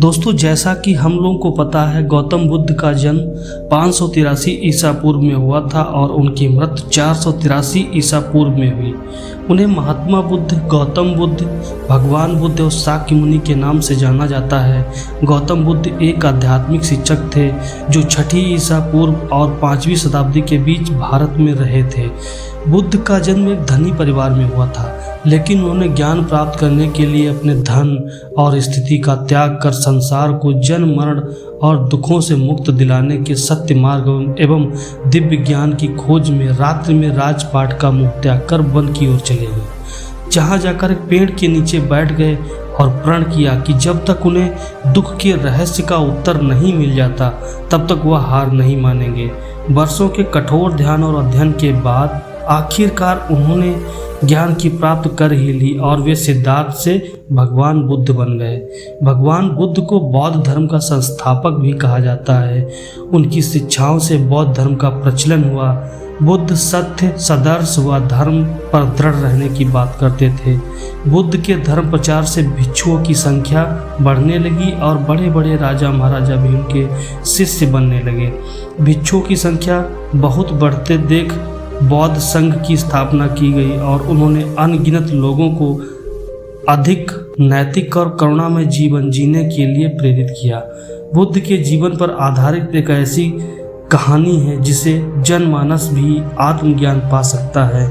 दोस्तों, जैसा कि हम लोगों को पता है, गौतम बुद्ध का जन्म 583 ईसा पूर्व में हुआ था और उनकी मृत्यु 483 ईसा पूर्व में हुई। उन्हें महात्मा बुद्ध, गौतम बुद्ध, भगवान बुद्ध और शाक्य मुनि के नाम से जाना जाता है। गौतम बुद्ध एक आध्यात्मिक शिक्षक थे जो 6ठी ईसा पूर्व और 5वीं शताब्दी के बीच भारत में रहे थे। बुद्ध का जन्म एक धनी परिवार में हुआ था, लेकिन उन्होंने ज्ञान प्राप्त करने के लिए अपने धन और स्थिति का त्याग कर संसार को जन्म मरण और दुखों से मुक्त दिलाने के सत्य मार्ग एवं दिव्य ज्ञान की खोज में रात्रि में राजपाट का मुँह त्याग कर वन की ओर चले गए, जहाँ जाकर एक पेड़ के नीचे बैठ गए और प्रण किया कि जब तक उन्हें दुख के रहस्य का उत्तर नहीं मिल जाता तब तक वह हार नहीं मानेंगे। वर्षों के कठोर ध्यान और अध्ययन के बाद आखिरकार उन्होंने ज्ञान की प्राप्त कर ही ली और वे सिद्धार्थ से भगवान बुद्ध बन गए। भगवान बुद्ध को बौद्ध धर्म का संस्थापक भी कहा जाता है। उनकी शिक्षाओं से बौद्ध धर्म का प्रचलन हुआ। बुद्ध सत्य, सदर्श व धर्म पर दृढ़ रहने की बात करते थे। बुद्ध के धर्म प्रचार से भिक्षुओं की संख्या बढ़ने लगी और बड़े बड़े राजा महाराजा भी उनके शिष्य बनने लगे। भिक्षुओं की संख्या बहुत बढ़ते देख बौद्ध संघ की स्थापना की गई और उन्होंने अनगिनत लोगों को अधिक नैतिक और करुणामय जीवन जीने के लिए प्रेरित किया। बुद्ध के जीवन पर आधारित एक ऐसी कहानी है जिसे जनमानस भी आत्मज्ञान पा सकता है।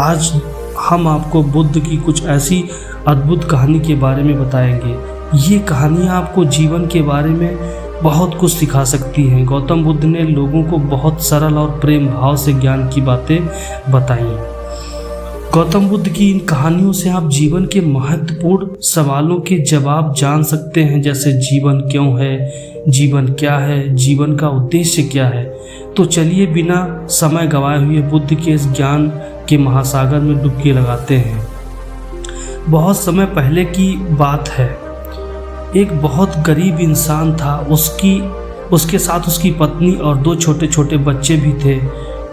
आज हम आपको बुद्ध की कुछ ऐसी अद्भुत कहानी के बारे में बताएंगे। ये कहानियाँ आपको जीवन के बारे में बहुत कुछ सिखा सकती हैं। गौतम बुद्ध ने लोगों को बहुत सरल और प्रेम भाव से ज्ञान की बातें बताई। गौतम बुद्ध की इन कहानियों से आप जीवन के महत्वपूर्ण सवालों के जवाब जान सकते हैं, जैसे जीवन क्यों है, जीवन क्या है, जीवन का उद्देश्य क्या है। तो चलिए बिना समय गंवाए हुए बुद्ध के इस ज्ञान के महासागर में डुबकी लगाते हैं। बहुत समय पहले की बात है। एक बहुत गरीब इंसान था। उसके साथ उसकी पत्नी और 2 छोटे छोटे बच्चे भी थे।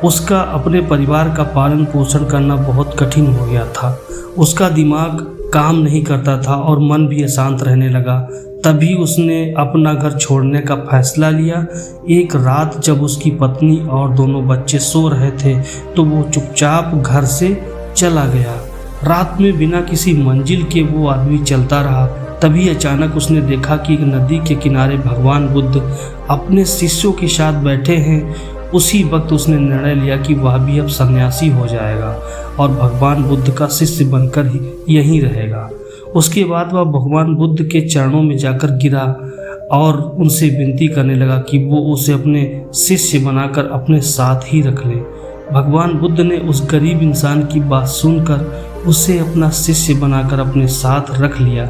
उसका अपने परिवार का पालन पोषण करना बहुत कठिन हो गया था। उसका दिमाग काम नहीं करता था और मन भी अशांत रहने लगा। तभी उसने अपना घर छोड़ने का फैसला लिया। एक रात जब उसकी पत्नी और दोनों बच्चे सो रहे थे तो वो चुपचाप घर से चला गया। रात में बिना किसी मंजिल के वो आदमी चलता रहा। तभी अचानक उसने देखा कि एक नदी के किनारे भगवान बुद्ध अपने शिष्यों के साथ बैठे हैं। उसी वक्त उसने निर्णय लिया कि वह भी अब सन्यासी हो जाएगा और भगवान बुद्ध का शिष्य बनकर ही यहीं रहेगा। उसके बाद वह भगवान बुद्ध के चरणों में जाकर गिरा और उनसे विनती करने लगा कि वो उसे अपने शिष्य बनाकर अपने साथ ही रख लें। भगवान बुद्ध ने उस गरीब इंसान की बात सुनकर उसे अपना शिष्य बनाकर अपने साथ रख लिया।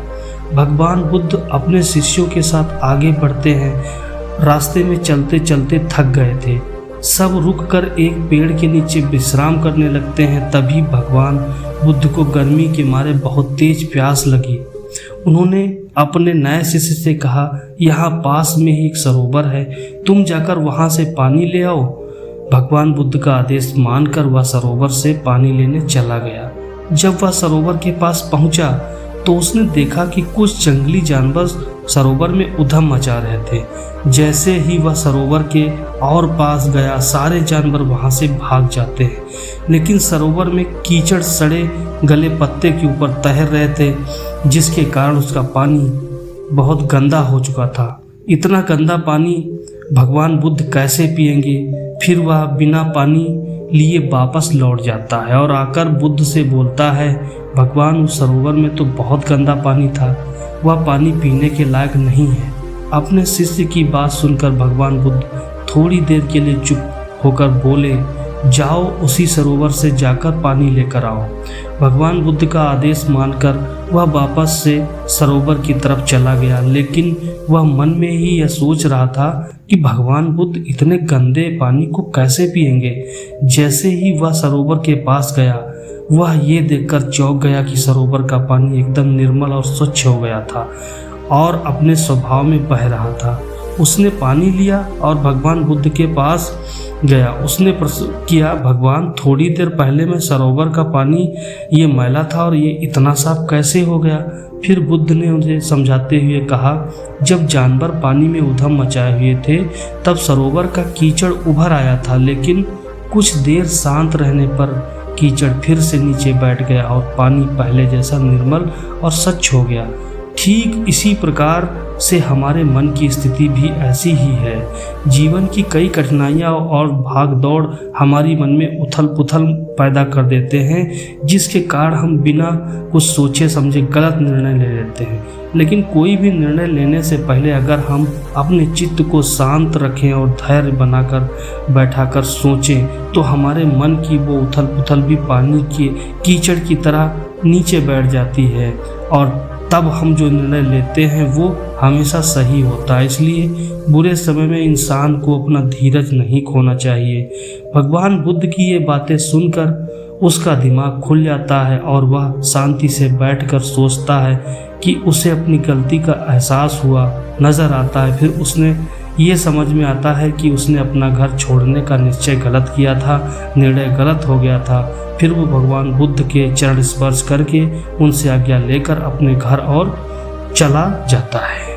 भगवान बुद्ध अपने शिष्यों के साथ आगे बढ़ते हैं। रास्ते में चलते चलते थक गए थे। सब रुककर एक पेड़ के नीचे विश्राम करने लगते हैं। तभी भगवान बुद्ध को गर्मी के मारे बहुत तेज प्यास लगी। उन्होंने अपने नए शिष्य से कहा, यहाँ पास में ही एक सरोवर है, तुम जाकर वहाँ से पानी ले आओ। भगवान बुद्ध का आदेश मानकर वह सरोवर से पानी लेने चला गया। जब वह सरोवर के पास पहुंचा तो उसने देखा कि कुछ जंगली जानवर सरोवर में उधम मचा रहे थे। जैसे ही वह सरोवर के और पास गया, सारे जानवर वहां से भाग जाते हैं, लेकिन सरोवर में कीचड़ सड़े गले पत्ते के ऊपर तैर रहे थे, जिसके कारण उसका पानी बहुत गंदा हो चुका था। इतना गंदा पानी भगवान बुद्ध कैसे पिएंगे? फिर वह बिना पानी लिए वापस लौट जाता है और आकर बुद्ध से बोलता है, भगवान उस सरोवर में तो बहुत गंदा पानी था, वह पानी पीने के लायक नहीं है। अपने शिष्य की बात सुनकर भगवान बुद्ध थोड़ी देर के लिए चुप होकर बोले, जाओ उसी सरोवर से जाकर पानी लेकर आओ। भगवान बुद्ध का आदेश मानकर वह वापस से सरोवर की तरफ चला गया, लेकिन वह मन में ही यह सोच रहा था कि भगवान बुद्ध इतने गंदे पानी को कैसे पिएंगे। जैसे ही वह सरोवर के पास गया, वह ये देखकर चौंक गया कि सरोवर का पानी एकदम निर्मल और स्वच्छ हो गया था और अपने स्वभाव में बह रहा था। उसने पानी लिया और भगवान बुद्ध के पास गया। उसने प्रश्न किया, भगवान थोड़ी देर पहले मैं सरोवर का पानी ये मैला था और ये इतना साफ कैसे हो गया? फिर बुद्ध ने उन्हें समझाते हुए कहा, जब जानवर पानी में उधम मचाए हुए थे तब सरोवर का कीचड़ उभर आया था, लेकिन कुछ देर शांत रहने पर कीचड़ फिर से नीचे बैठ गया और पानी पहले जैसा निर्मल और स्वच्छ हो गया। ठीक इसी प्रकार से हमारे मन की स्थिति भी ऐसी ही है। जीवन की कई कठिनाइयाँ और भाग दौड़ हमारी मन में उथल पुथल पैदा कर देते हैं, जिसके कारण हम बिना कुछ सोचे समझे गलत निर्णय ले लेते हैं। लेकिन कोई भी निर्णय लेने से पहले अगर हम अपने चित्त को शांत रखें और धैर्य बनाकर बैठाकर सोचें तो हमारे मन की वो उथल पुथल भी पानी के कीचड़ की तरह नीचे बैठ जाती है और तब हम जो निर्णय लेते हैं वो हमेशा सही होता है। इसलिए बुरे समय में इंसान को अपना धीरज नहीं खोना चाहिए। भगवान बुद्ध की ये बातें सुनकर उसका दिमाग खुल जाता है और वह शांति से बैठकर सोचता है कि उसे अपनी गलती का एहसास हुआ नज़र आता है। फिर उसने ये समझ में आता है कि उसने अपना घर छोड़ने का निश्चय गलत किया था, निर्णय गलत हो गया था। फिर वो भगवान बुद्ध के चरण स्पर्श करके उनसे आज्ञा लेकर अपने घर और चला जाता है।